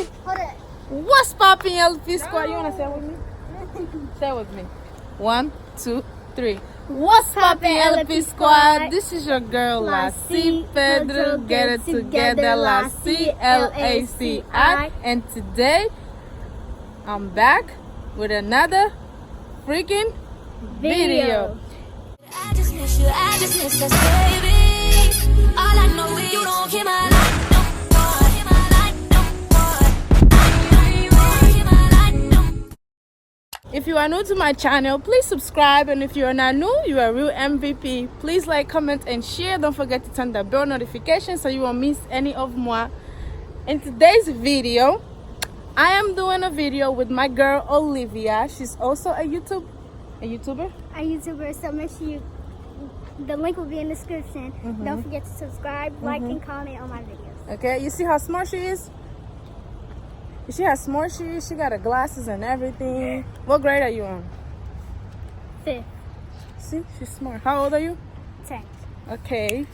ready? Hold it. What's poppin', LP Squad? You wanna say it with me? Say it with me. 1, 2, 3. What's poppin', LP Squad? This is your girl, La C Pedro. Get it together, La C LACI. And today, I'm back with another freaking video. I just miss you, I just miss us, baby. All I know is you don't keep my life no more. Keep my life no more. If you are new to my channel, please subscribe, and if you are not new, you are a real MVP. Please like, comment, and share. Don't forget to turn the bell notification so you won't miss any of moi. In today's video, I am doing a video with my girl Olivia. She's also a YouTuber. So make sure the link will be in the description. Don't forget to subscribe, like, and comment on my videos. Okay, you see how smart she is? You see how smart she is? She got her glasses and everything. What grade are you on? 5th. See, she's smart. How old are you? 10. Okay.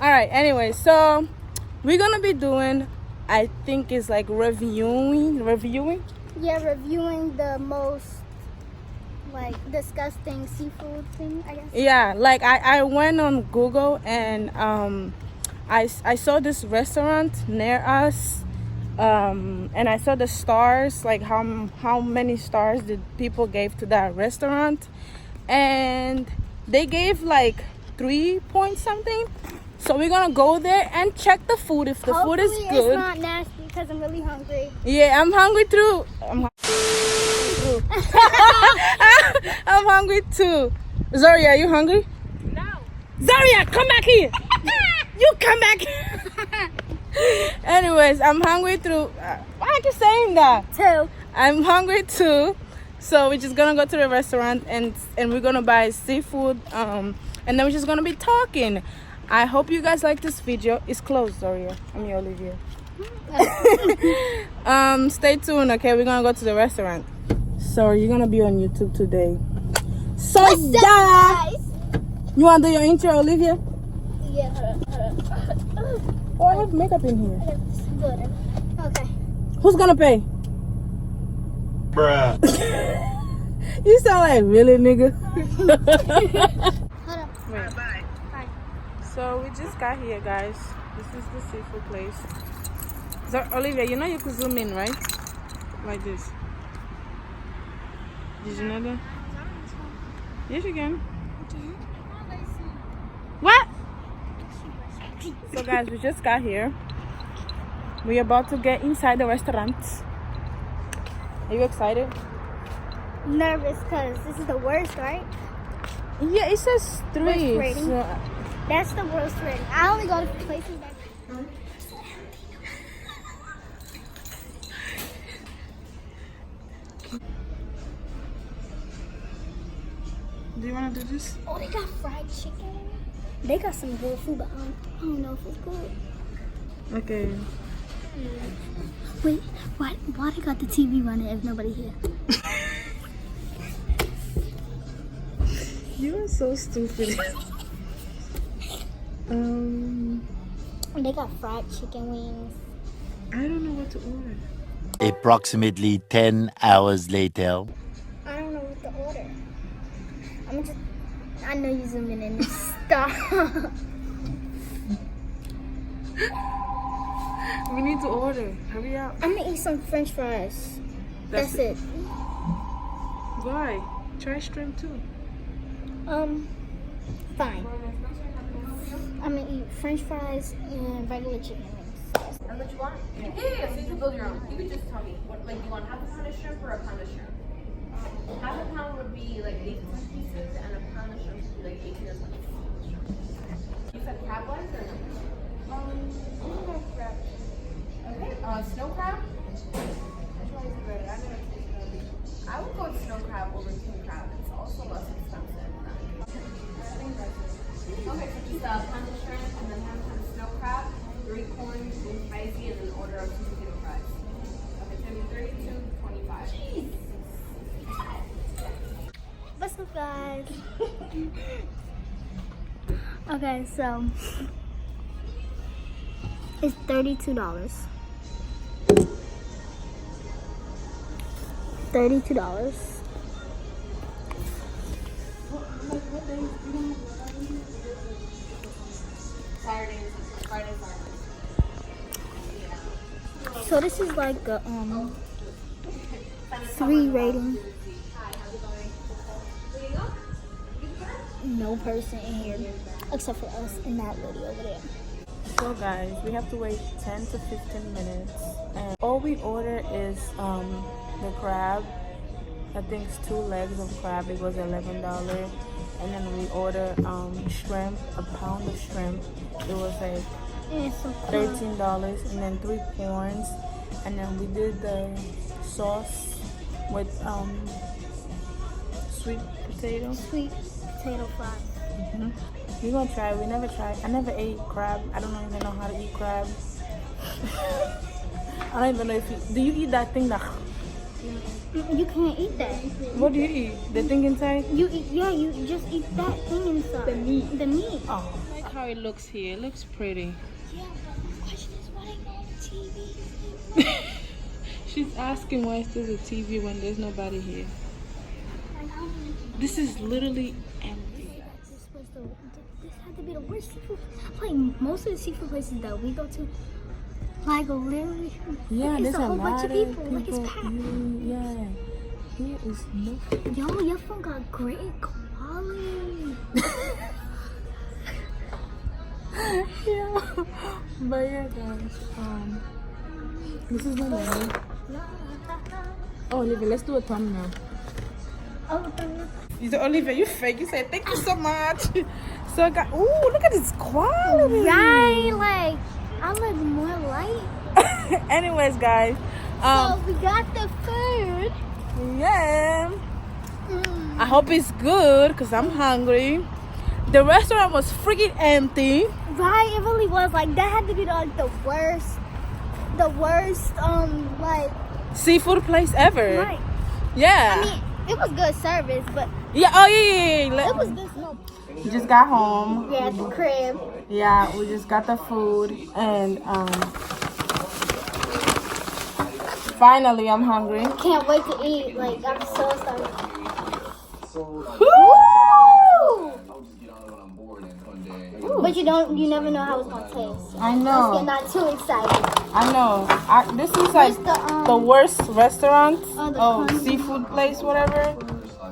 All right, anyway, so we're gonna be doing, I think it's like reviewing. Yeah, reviewing the most disgusting seafood thing, I guess. Yeah, like I went on Google and I saw this restaurant near us, and I saw the stars, like how many stars did people gave to that restaurant, and they gave like 3 point something. So we're gonna go there and check the food. If the food is good. It's not nasty because I'm really hungry. Yeah, I'm hungry too. I'm hungry too. Zaria, are you hungry? No. Zaria, come back here. You come back here. Anyways, I'm hungry too. Why are you saying that? Too. I'm hungry too. So we're just gonna go to the restaurant and we're gonna buy seafood. And then we're just gonna be talking. I hope you guys like this video. It's closed, Zaria. I'm your Olivia. Stay tuned, okay? We're gonna go to the restaurant. So you're gonna be on YouTube today. So guys, you wanna do your intro, Olivia? Yeah, hold on. Oh, I have makeup in here. Good. Okay. Who's gonna pay? Bruh. You sound like really, nigga. Hold on. Wait. Bye. So we just got here, guys. This is the seafood place. So Olivia, you know you could zoom in, right? Like this. Did you know that? Yes, you can. What? So guys, we just got here. We're about to get inside the restaurant. Are you excited? Nervous because this is the worst, right? Yeah, it says 3. Worst rating? So, That's the worst rating. I only go to places that. do you want to do this? Oh, they got fried chicken. They got some good food, but I don't know if it's good. Okay. Wait, why they got the TV running if nobody here? You are so stupid. They got fried chicken wings. I don't know what to order. Approximately 10 hours later. I don't know what to order. I know you're zooming in this stuff. We need to order. Hurry up. I'm gonna eat some French fries. That's it. Why? Try shrimp too. Fine. I'm gonna eat French fries and regular chicken wings. And what you want? Yeah, so you can build your own. You could just tell me, what, like, you want half a pound of shrimp or a pound of shrimp? Half a pound would be like 8 to 10 pieces, and a pound of shrimp would be like 18 or 20 pieces. You said crab legs or no? Crab. Okay, snow crab? Which one is better? I never tasted it. I would go with snow crab over king crab. It's also less expensive. Okay, so just a pound of shrimp and then half a pound of snow crab, 3 corn, 2 spicy, and an order of 2 potato fries. Okay, it's gonna be 32.25. Jeez. What's up, guys? Okay, so it's $32. $32. Friday. So this is like a 3 rating. No person in here except for us in that lady over there. So guys, we have to wait 10 to 15 minutes, and all we order is the crab. I think it's 2 legs of crab. It was $11, and then we order shrimp, a pound of shrimp. It was like $13, and then 3 corns, and then we did the sauce with sweet potato. Sweet potato fries. We're gonna try. We never tried. I never ate crab. I don't even know how to eat crab. I don't even know if you do. You eat that thing that? You can't eat that. What do you eat? The thing inside? You eat, yeah, you just eat that thing inside. The meat. The meat. Oh, I like how it looks here. It looks pretty. Yeah, but the question is why they on TV? She's asking why is there a TV when there's nobody here. This is literally empty. This had to be the worst seafood. Like most of the seafood places that we go to, like literally, Yeah, it's there's a whole bunch of people. Like it's packed. Yeah, here is no. Yo, your phone got great quality. Yeah, but yeah, guys. This is the menu. Oh, Olivia, let's do a thumbnail. You said, Olivia, you fake. You said, thank you so much. So, ooh, look at this quality. Right, like I look more light. Anyways, guys. So we got the food. Yeah. I hope it's good because I'm hungry. The restaurant was freaking empty. Right, it really was. Like that had to be like the worst, like Seafood place ever. right. Yeah. I mean, it was good service, but Yeah. Oh, yeah. it was good. No, We just got home. we at the crib. Yeah, we just got the food, and finally I'm hungry. Can't wait to eat. Like I'm so excited. Woo! But you never know how it's gonna taste. I You're know. not too excited. I know. This is like Where's the worst restaurant. the Oh, crunch? seafood place, whatever.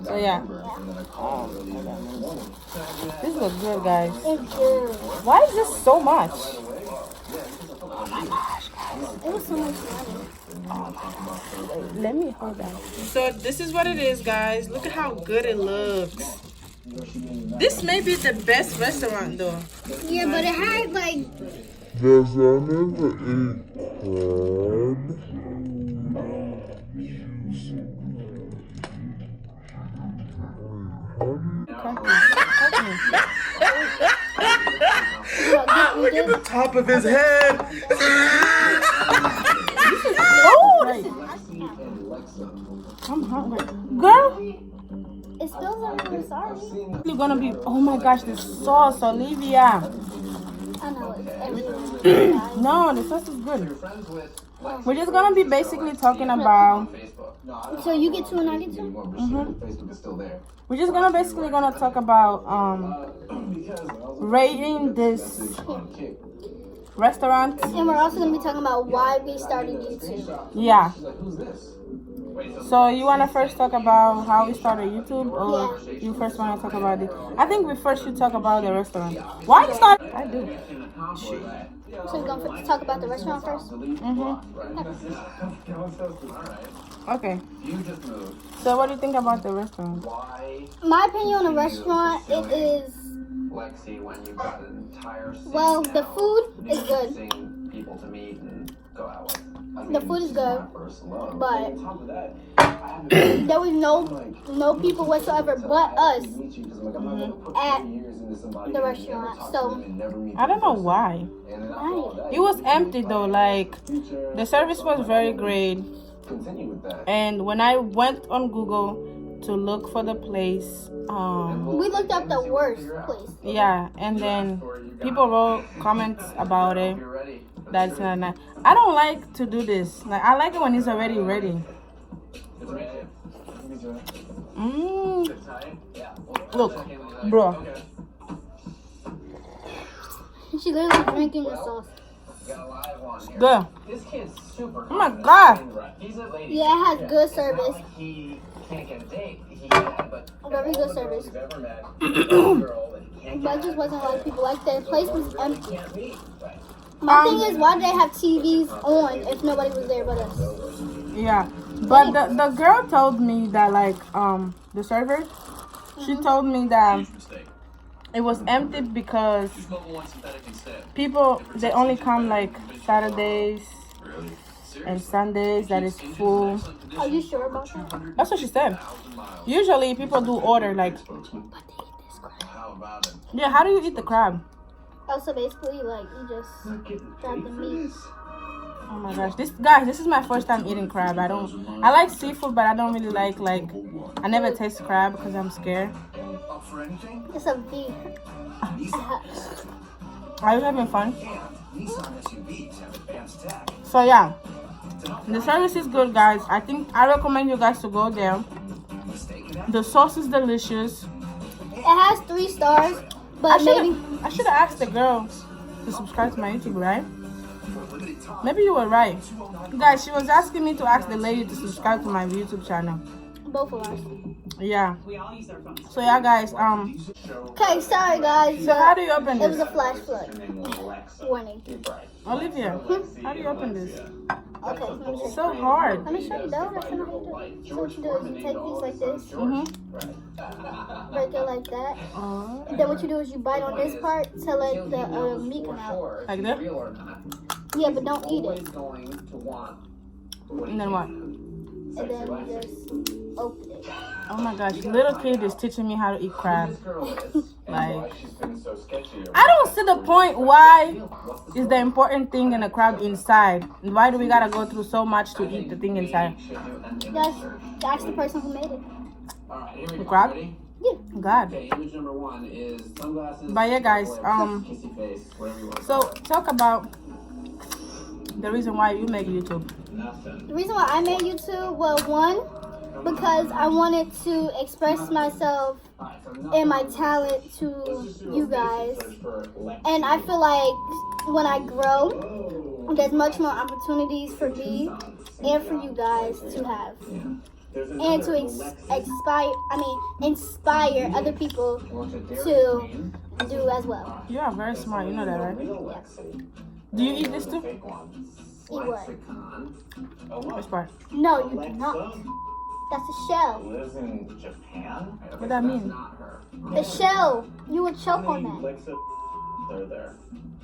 So yeah. This looks good, guys. It's good. Why is this so much? It was so much money. Let me hold that. So this is what it is, guys. Look at how good it looks. This may be the best restaurant though. Yeah, but it had like Yes, I never ate crab. look at the Top of his head. I'm hungry. Girl, it spills everywhere. Sorry. you're gonna be, oh my gosh, the sauce, Olivia. I know it's everything. No, the sauce is good. We're just gonna be basically talking about, So you get 2 and I get 2. we're just gonna basically talk about rating this restaurant. And we're also gonna be talking about why we started YouTube. Yeah. So you wanna first talk about how we started YouTube, or you first wanna talk about it? I think we first should talk about the restaurant. Why you start? I do. So we're gonna talk about the restaurant first. Okay. So what do you think about the restaurant? My opinion on the restaurant, it is well, the food is good. The food is good, but there was no people whatsoever but us at the restaurant. So I don't know why. It was empty though. Like the service was very great. And when I went on Google to look for the place, we looked up the worst place. yeah, and then people wrote comments about it. That's not nice. I don't like to do this. Like I like it when it's already ready. Look, bro. She literally drinking the sauce. Good. Oh my god. Yeah, it has good service. Very good service. But it just wasn't a lot of people. Like the place was empty. My thing is, why do they have TVs on if nobody was there but us? Yeah, but the girl told me that like the server, she told me that it was empty because people, they only come like Saturdays and Sundays, that is full. Are you sure about that? That's what she said. Usually people do order like, But they eat this crab. yeah, how do you eat the crab? Oh, so basically, like, you just grab the meat. Oh my gosh, this is my first time eating crab. I like seafood, but I don't really like I never taste crab because I'm scared. It's a beef. Are you having fun? So yeah, the service is good, guys. I recommend you guys to go there. The sauce is delicious. It has 3 stars, but maybe I should have asked the girl to subscribe to my YouTube, right? Maybe you were right. Guys, she was asking me to ask the lady to subscribe to my YouTube channel. both of us. Yeah. So yeah, guys. Okay, sorry guys. So how do you open It was this? a flash flood. Warning. Olivia, how do you open this? Okay, let me show you. So hard. Let me show you though. That's not how you do it. So what you do is you take these like this, break it like that. Then what you do is you bite on this part to let the meat come out. Like that? Yeah, but don't eat it. And then what? And then you just open it. Oh my gosh, little kid is teaching me how to eat crab. Like, I don't see the point. Why is the important thing in a crab inside? Why do we gotta go through so much to eat the thing inside? That's the person who made it. The crab? Yeah. God. Image number 1 is sunglasses. But yeah, guys. Kissy face, whatever you want. So talk about the reason why you make YouTube. The reason why I made YouTube, well, one, because I wanted to express myself and my talent to you guys. And I feel like when I grow, there's much more opportunities for me and for you guys to have. And to inspire other people to do as well. You are very smart, you know that, right? Do you eat this too? Eat what? Which part? No, you do not. That's a shell. Lives in Japan? What that mean? The shell. You would choke on that. They're there.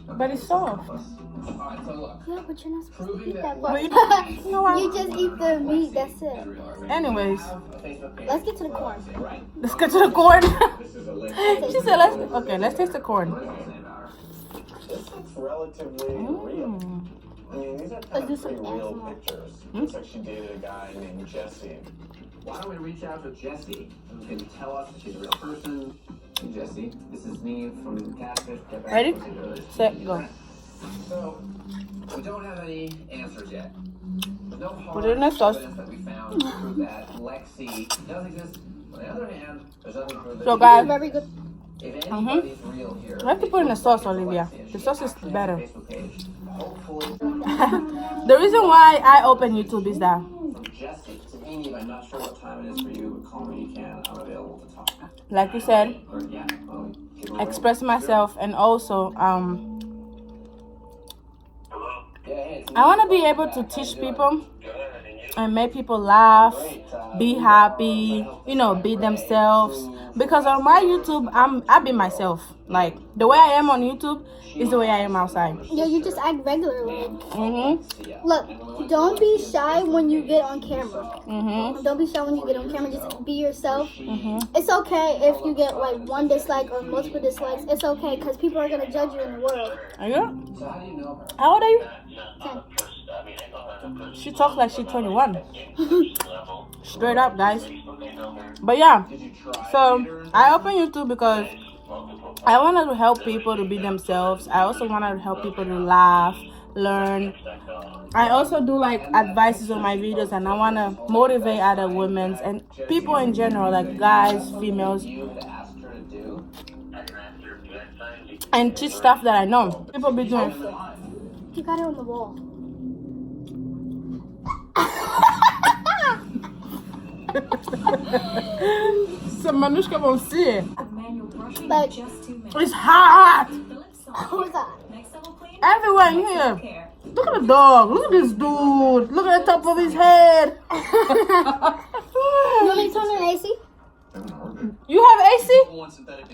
But it's soft. Alright, so look. Yeah, but you're not supposed to eat that But part. you know what? You just eat the meat, that's it. Anyways, Let's get to the corn. let's get to the corn. She said, let's taste the corn. This looks relatively real. I mean, these are kind Let's do of some pretty real ASMR. pictures. Looks like she dated a guy named Jesse. Why don't we reach out to Jesse, who can tell us if she's a real person? Hey, Jesse, this is me from Catfish. Ready? Set, go. So, we don't have any answers yet. There's no hard Put it in the sauce. evidence that we found to prove that Lexi does exist. On the other hand, there's nothing to prove that So she guys, Very good. If anybody's real here, I have to put in the sauce, Olivia. The sauce is better. Facebook page. Hopefully, The reason why I open YouTube is that, Jesse, to Amy, I'm not sure what time it is for you, but call me when you can. I'm available to talk. like you said, Or, yeah, express myself, and also I want to be able to teach people and make people laugh, be happy, be themselves. Because on my YouTube, I be myself. Like, the way I am on YouTube is the way I am outside. Yeah, you just act regularly. Mm-hmm. Look, don't be shy when you get on camera. Mm-hmm. Don't be shy when you get on camera. Just be yourself. Mm-hmm. It's okay if you get like 1 dislike or multiple dislikes. It's okay because people are gonna judge you in the world. Are you? So how do you know her? How old are you? 10. She talks like she's 21. Straight up, guys. But yeah, so I open YouTube because I wanted to help people to be themselves. I also wanted to help people to laugh, learn, I also do like advices on my videos, and I want to motivate other women and people in general, like guys, females, and teach stuff that I know. People be doing. You got it on the wall. So Manushka won't see it. Like, It's hot who's that? everywhere in here. Look at the dog. Look at this dude. Look at the top of his head. You want me to turn on AC? You have AC?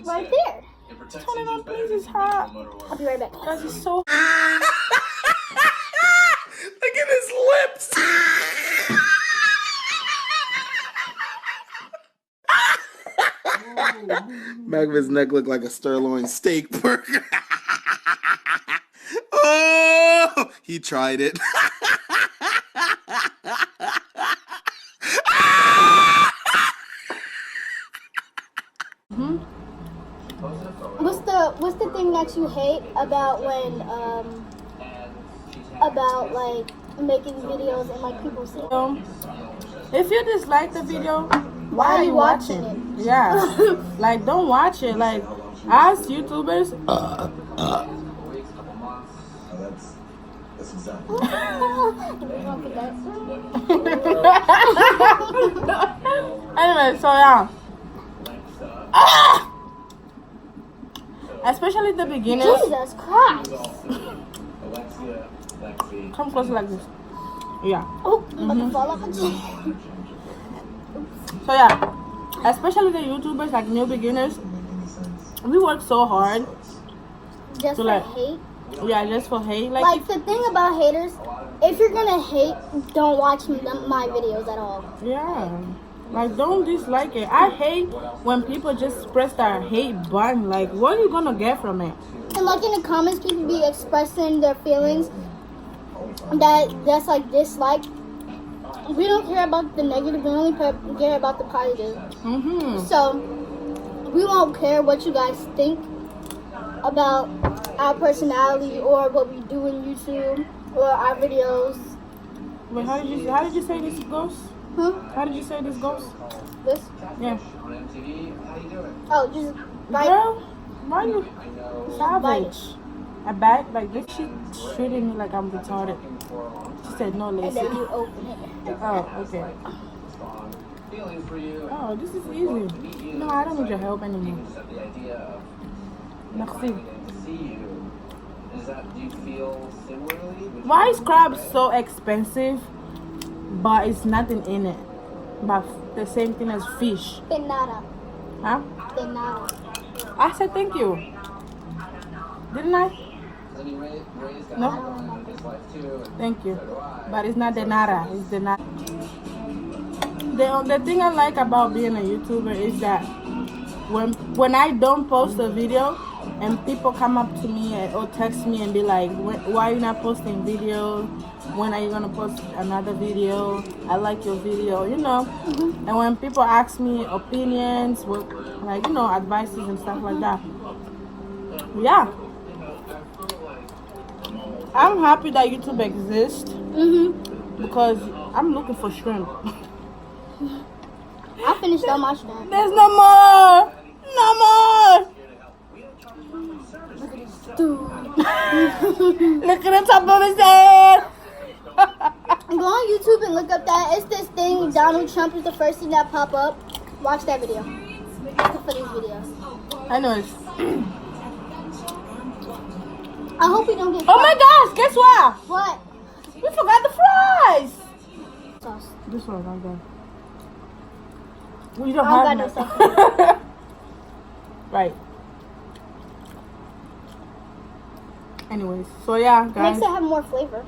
Right there. Turn it on, please. It's hot. I'll be right back. Because it's so. Look at his lips. Back of his neck looked like a sirloin steak burger. Oh, he tried it. What's the thing that you hate about when about like making videos and like people say If you dislike the video, why are you watching it? Yeah. Like, don't watch it. Like, as YouTubers. Anyway, so yeah. Especially the beginners. Jesus Christ. Come close like this. Yeah. Oh, I'm about to fall off a chair. So yeah, especially the YouTubers, like new beginners, we work so hard. Just So, for like, hate. Yeah, just for hate. Like, the thing about haters, if you're gonna hate, don't watch my videos at all. Yeah. Like, don't dislike it. I hate when people just press that hate button. Like, what are you gonna get from it? And like in the comments, people be expressing their feelings that's like dislike. We don't care about the negative, we only care about the positive. So we won't care what you guys think about our personality or what we do in YouTube or our videos. Wait, how did you say this goes? Huh? How did you say this goes? This? Yeah. Oh, just like Girl, why you savage? A bag like this? She treating me like I'm retarded. She said no, and Lacey. then you open it. Oh, okay. Oh, this is easy. No, I don't need your help anymore. Merci. Why is crab so expensive, but it's nothing in it? But the same thing as fish. De nada. Huh? De nada. I said thank you. Didn't I? No? Thank you. But it's not the nada. It's the nada. The thing I like about being a YouTuber is that when I don't post a video and people come up to me or text me and be like, why are you not posting video? When are you gonna post another video? I like your video, you know. And when people ask me opinions, like, you know, advices and stuff like that. Yeah. I'm happy that YouTube exists because I'm looking for shrimp. I finished all my shrimp. There's no more! No more! Dude. Look at the top of his head! Go on YouTube and look up that. It's this thing, Donald Trump is the first thing that pop up. Watch that video. Look for these videos. Anyways. I hope we don't get Oh my gosh, guess what? What? We forgot the fries! Sauce. This one, right there. Well, you don't I have don't got no Right. Anyways, so yeah, guys. Makes it have more flavor.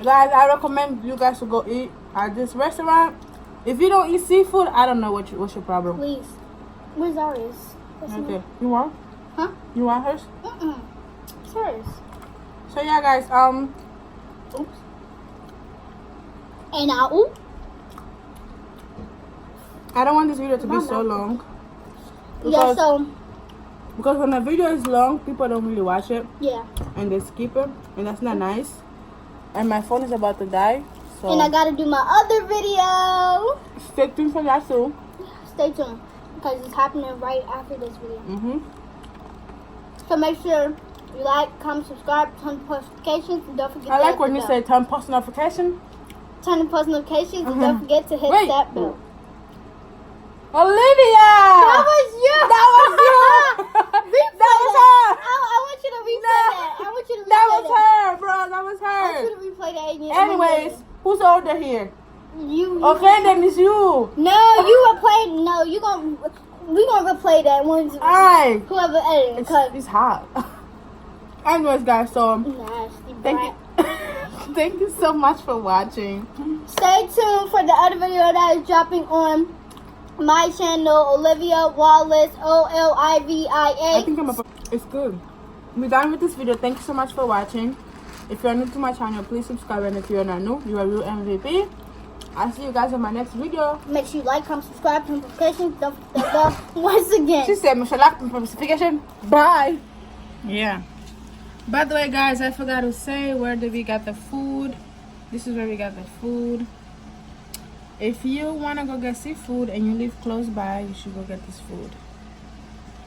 Guys, I recommend you guys to go eat at this restaurant. If you don't eat seafood, I don't know what's your problem. Please. Where's ours? Okay. You want? Huh? You want hers? It's hers. So yeah, guys. Oops. And now, ooh. I don't want this video to be so long. Yeah, so. Because when a video is long, people don't really watch it. Yeah. And they skip it. And that's not nice. And my phone is about to die. So And I gotta do my other video. stay tuned for that too. Stay tuned because it's happening right after this video. Mm-hmm. So make sure you like, comment, subscribe, turn on post notifications, and don't forget. I to like hit when the you bell. say turn post notification. Turn on post notifications, and don't forget to hit Wait. that bell. Olivia! That was you. That was you! Replay That was that. her! I want you to replay that. I want you to replay That was that. her, bro. That was I want her. you to replay that. And Anyways, who's older here? you. Okay, then it's you. No, you replay. No, you gonna. We gonna replay that once. Alright. Whoever edited, cause It's hot. Anyways, guys, so nasty. thank you. Thank you so much for watching. Stay tuned for the other video that is dropping on my channel, Olivia Wallace, I OLIVIA. think it's good. We're done with this video. Thank you so much for watching. If you're new to my channel, please subscribe, and if you're not new, you are real MVP. I'll see you guys in my next video. Make sure you like, comment, subscribe, turn notifications, don't forget the bell. Once again. She said, "Mashallah, notification." Bye. Yeah. By the way, guys, I forgot to say where did we got the food. This is where we got the food. If you wanna go get seafood and you live close by, you should go get this food.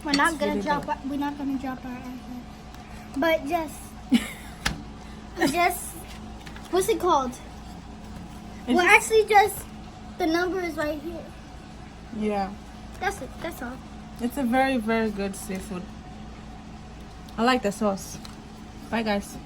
We're not It's gonna really drop. good. We're not gonna drop our address. But just what's it called? It's Well, just- actually, just the number is right here. Yeah, That's it. That's all. it's a very, very good seafood. I like the sauce. Bye, guys.